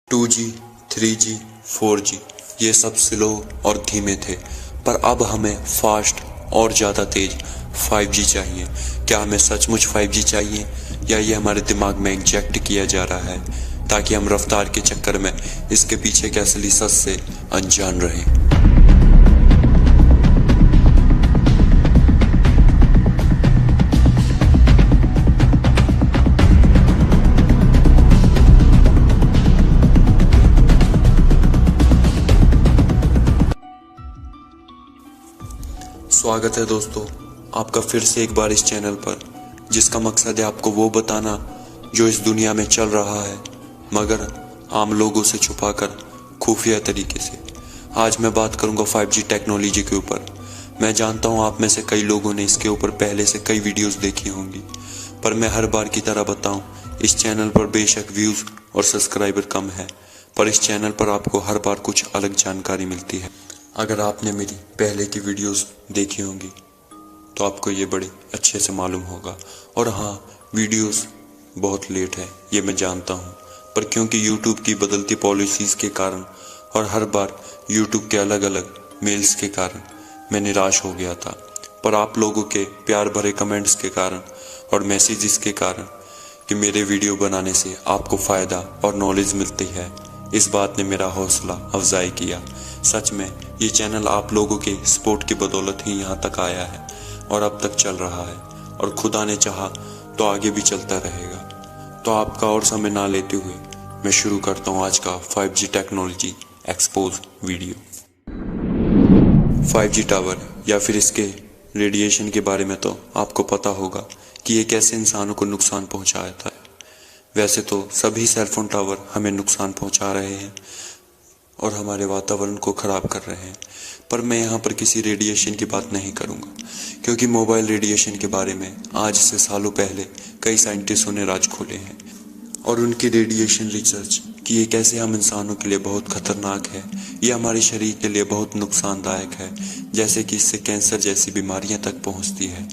2G, 3G, 4G ये सब slow और धीमे थे, पर अब हमें फास्ट और ज़्यादा तेज 5G चाहिए। क्या हमें सचमुच 5G चाहिए या ये हमारे दिमाग में इंजेक्ट किया जा रहा है ताकि हम रफ्तार के चक्कर में इसके पीछे के असली सच से अनजान रहें। स्वागत है दोस्तों आपका फिर से एक बार इस चैनल पर, जिसका मकसद है आपको वो बताना जो इस दुनिया में चल रहा है मगर आम लोगों से छुपाकर खुफिया तरीके से। आज मैं बात करूंगा 5G टेक्नोलॉजी के ऊपर। मैं जानता हूं आप में से कई लोगों ने इसके ऊपर पहले से कई वीडियोस देखी होंगी, पर मैं हर बार की तरह बताऊं, इस चैनल पर बेशक व्यूज़ और सब्सक्राइबर कम है, पर इस चैनल पर आपको हर बार कुछ अलग जानकारी मिलती है। अगर आपने मेरी पहले की वीडियोस देखी होंगी तो आपको ये बड़े अच्छे से मालूम होगा। और हाँ, वीडियोस बहुत लेट है ये मैं जानता हूँ, पर क्योंकि YouTube की बदलती पॉलिसीज़ के कारण और हर बार YouTube के अलग अलग मेल्स के कारण मैं निराश हो गया था। पर आप लोगों के प्यार भरे कमेंट्स के कारण और मैसेजेस के कारण कि मेरे वीडियो बनाने से आपको फ़ायदा और नॉलेज मिलती है, इस बात ने मेरा हौसला अफजाई किया। सच में ये चैनल आप लोगों के सपोर्ट की बदौलत ही यहाँ तक आया है और अब तक चल रहा है, और खुदा ने चाहा तो आगे भी चलता रहेगा। तो आपका और समय ना लेते हुए मैं शुरू करता हूँ आज का 5G technology expose video. 5G tower या फिर इसके रेडिएशन के बारे में तो आपको पता होगा कि ये कैसे इंसानों को नुकसान पहुँचाता है। वैसे तो सभी सेलफोन टावर हमें नुकसान पहुँचा रहे हैं और हमारे वातावरण को ख़राब कर रहे हैं, पर मैं यहाँ पर किसी रेडिएशन की बात नहीं करूँगा, क्योंकि मोबाइल रेडिएशन के बारे में आज से सालों पहले कई साइंटिस्टों ने राज खोले हैं और उनकी रेडिएशन रिसर्च कि ये कैसे हम इंसानों के लिए बहुत ख़तरनाक है, ये हमारे शरीर के लिए बहुत नुकसानदायक है, जैसे कि इससे कैंसर जैसी बीमारियाँ तक पहुँचती है।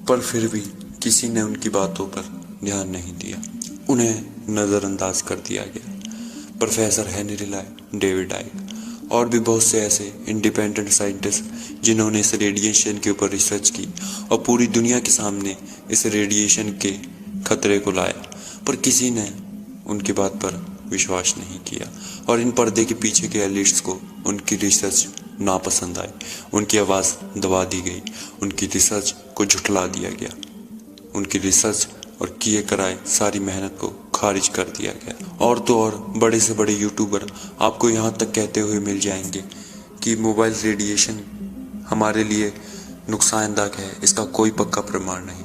पर फिर भी किसी ने उनकी बातों पर ध्यान नहीं दिया, उन्हें नज़रअंदाज कर दिया गया। प्रोफेसर हेनरी लाई, डेविड आइक और भी बहुत से ऐसे इंडिपेंडेंट साइंटिस्ट जिन्होंने इस रेडिएशन के ऊपर रिसर्च की और पूरी दुनिया के सामने इस रेडिएशन के खतरे को लाया, पर किसी ने उनकी बात पर विश्वास नहीं किया और इन पर्दे के पीछे के एलिट्स को उनकी रिसर्च नापसंद आई, उनकी आवाज़ दबा दी गई, उनकी रिसर्च को झुठला दिया गया, उनकी रिसर्च और किए कराए सारी मेहनत को खारिज कर दिया गया। और तो और बड़े से बड़े यूट्यूबर आपको यहाँ तक कहते हुए मिल जाएंगे कि मोबाइल रेडिएशन हमारे लिए नुकसानदायक है, इसका कोई पक्का प्रमाण नहीं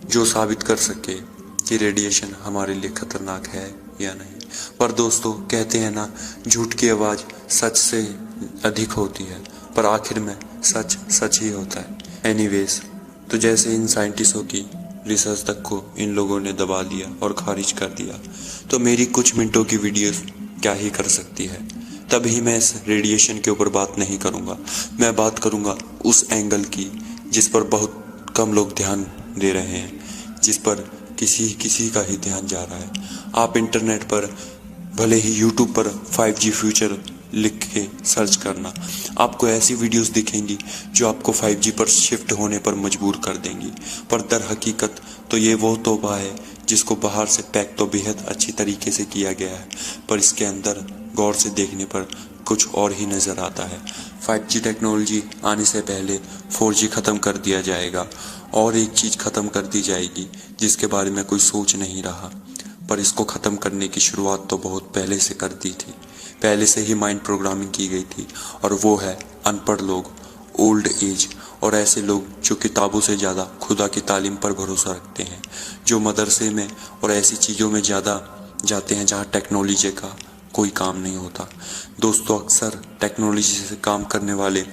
जो साबित कर सके कि रेडिएशन हमारे लिए खतरनाक है या नहीं। पर दोस्तों, कहते हैं ना, झूठ की आवाज़ सच से अधिक होती है, पर आखिर में सच सच ही होता है। एनीवेज, तो जैसे इन साइंटिस्टों की रिसर्च तक को इन लोगों ने दबा दिया और खारिज कर दिया, तो मेरी कुछ मिनटों की वीडियोस क्या ही कर सकती है। तभी मैं इस रेडिएशन के ऊपर बात नहीं करूँगा, मैं बात करूँगा उस एंगल की जिस पर बहुत कम लोग ध्यान दे रहे हैं, जिस पर किसी का ही ध्यान जा रहा है। आप इंटरनेट पर भले ही यूट्यूब पर 5G फ्यूचर लिख के सर्च करना, आपको ऐसी वीडियोस दिखेंगी जो आपको 5G पर शिफ्ट होने पर मजबूर कर देंगी, पर दर हकीकत तो ये वो तोहफा है जिसको बाहर से पैक तो बेहद अच्छी तरीके से किया गया है, पर इसके अंदर गौर से देखने पर कुछ और ही नज़र आता है। 5G टेक्नोलॉजी आने से पहले 4G ख़त्म कर दिया जाएगा और एक चीज़ ख़त्म कर दी जाएगी जिसके बारे में कोई सोच नहीं रहा, पर इसको ख़त्म करने की शुरुआत तो बहुत पहले से कर दी थी, पहले से ही माइंड प्रोग्रामिंग की गई थी, और वो है अनपढ़ लोग, ओल्ड एज और ऐसे लोग जो किताबों से ज़्यादा खुदा की तालीम पर भरोसा रखते हैं, जो मदरसे में और ऐसी चीज़ों में ज़्यादा जाते हैं जहाँ टेक्नोलॉजी का कोई काम नहीं होता। दोस्तों, अक्सर टेक्नोलॉजी से काम करने वाले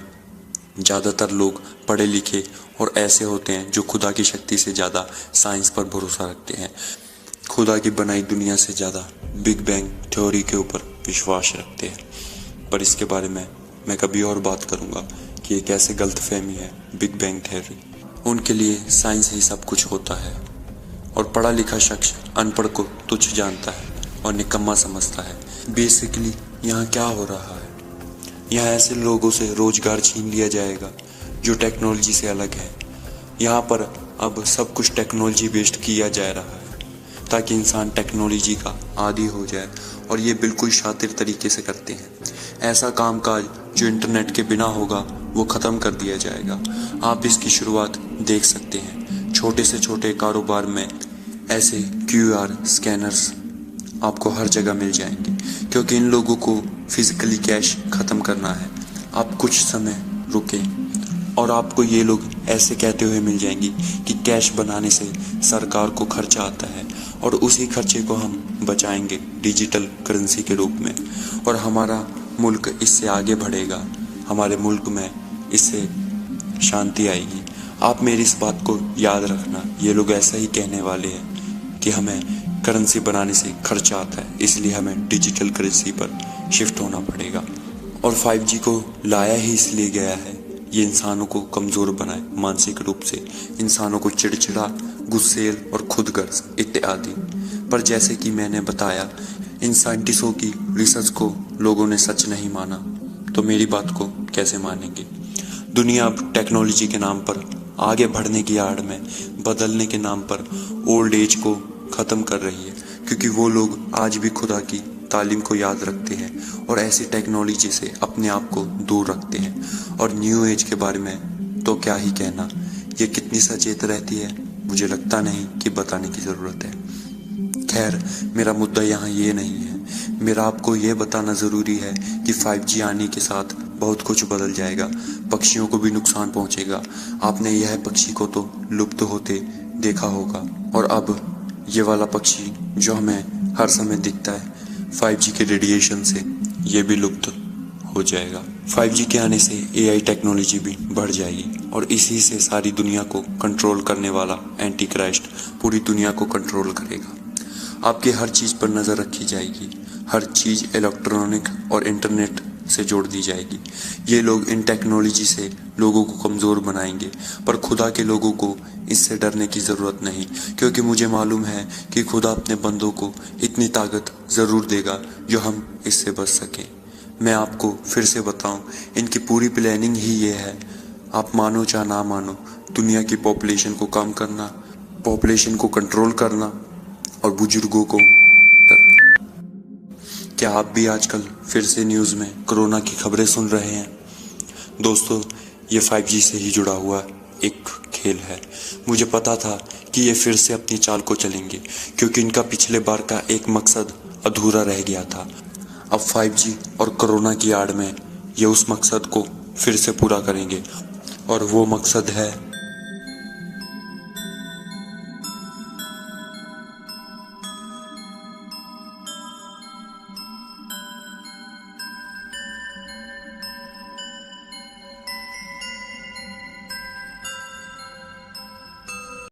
ज़्यादातर लोग पढ़े लिखे और ऐसे होते हैं जो खुदा की शक्ति से ज़्यादा साइंस पर भरोसा रखते हैं, खुदा की बनाई दुनिया से ज़्यादा बिग बैंग थ्योरी के ऊपर विश्वास रखते हैं। पर इसके बारे में मैं कभी और बात करूंगा कि ये कैसे गलतफहमी है बिग बैंग थ्योरी। उनके लिए साइंस ही सब कुछ होता है और पढ़ा लिखा शख्स अनपढ़ को तुच्छ जानता है और निकम्मा समझता है। बेसिकली यहाँ क्या हो रहा है, यहाँ ऐसे लोगों से रोजगार छीन लिया जाएगा जो टेक्नोलॉजी से अलग है। यहाँ पर अब सब कुछ टेक्नोलॉजी बेस्ड किया जा रहा है ताकि इंसान टेक्नोलॉजी का आदी हो जाए, और ये बिल्कुल शातिर तरीके से करते हैं। ऐसा कामकाज जो इंटरनेट के बिना होगा वो ख़त्म कर दिया जाएगा। आप इसकी शुरुआत देख सकते हैं। छोटे से छोटे कारोबार में ऐसे QR स्कैनर्स आपको हर जगह मिल जाएंगे, क्योंकि इन लोगों को फिजिकली कैश ख़त्म करना है। आप कुछ समय रुकें और आपको ये लोग ऐसे कहते हुए मिल जाएंगे कि कैश बनाने से सरकार को खर्चा आता है और उसी खर्चे को हम बचाएंगे डिजिटल करेंसी के रूप में, और हमारा मुल्क इससे आगे बढ़ेगा। हमारे मुल्क में इससे शांति आएगी। आप मेरी इस बात को याद रखना, ये लोग ऐसा ही कहने वाले हैं कि हमें करेंसी बनाने से खर्चा आता है, इसलिए हमें डिजिटल करेंसी पर शिफ्ट होना पड़ेगा। और 5G को लाया ही इसलिए गया है ये इंसानों को कमज़ोर बनाए, मानसिक रूप से इंसानों को चिड़चिड़ा, गुस्सेल और खुदगर्ज इत्यादि। पर जैसे कि मैंने बताया, इन साइंटिस्टों की रिसर्च को लोगों ने सच नहीं माना, तो मेरी बात को कैसे मानेंगे। दुनिया अब टेक्नोलॉजी के नाम पर आगे बढ़ने की आड़ में बदलने के नाम पर ओल्ड एज को ख़त्म कर रही है, क्योंकि वो लोग आज भी खुदा की तालीम को याद रखते हैं और ऐसी टेक्नोलॉजी से अपने आप को दूर रखते हैं। और न्यू एज के बारे में तो क्या ही कहना, ये कितनी सचेत रहती है मुझे लगता नहीं कि बताने की ज़रूरत है। खैर, मेरा मुद्दा यहाँ ये नहीं है। मेरा आपको ये बताना ज़रूरी है कि 5G आने के साथ बहुत कुछ बदल जाएगा। पक्षियों को भी नुकसान पहुँचेगा। आपने यह पक्षी को तो लुप्त होते देखा होगा, और अब ये वाला पक्षी जो हमें हर समय दिखता है 5G के रेडिएशन से, ये भी लुप्त हो जाएगा। 5G के आने से AI टेक्नोलॉजी भी बढ़ जाएगी, और इसी से सारी दुनिया को कंट्रोल करने वाला एंटी क्राइस्ट पूरी दुनिया को कंट्रोल करेगा। आपकी हर चीज़ पर नज़र रखी जाएगी, हर चीज़ इलेक्ट्रॉनिक और इंटरनेट से जोड़ दी जाएगी। ये लोग इन टेक्नोलॉजी से लोगों को कमज़ोर बनाएंगे, पर खुदा के लोगों को इससे डरने की ज़रूरत नहीं, क्योंकि मुझे मालूम है कि खुदा अपने बंदों को इतनी ताकत ज़रूर देगा जो हम इससे बच सकें। मैं आपको फिर से बताऊं, इनकी पूरी प्लानिंग ही ये है, आप मानो चाहे ना मानो, दुनिया की पॉपुलेशन को कम करना, पॉपुलेशन को कंट्रोल करना और बुजुर्गों को करना। क्या आप भी आजकल फिर से न्यूज़ में कोरोना की खबरें सुन रहे हैं? दोस्तों, ये 5G से ही जुड़ा हुआ एक खेल है। मुझे पता था कि ये फिर से अपनी चाल को चलेंगे, क्योंकि इनका पिछले बार का एक मकसद अधूरा रह गया था। अब 5G और कोरोना की आड़ में ये उस मकसद को फिर से पूरा करेंगे, और वो मकसद है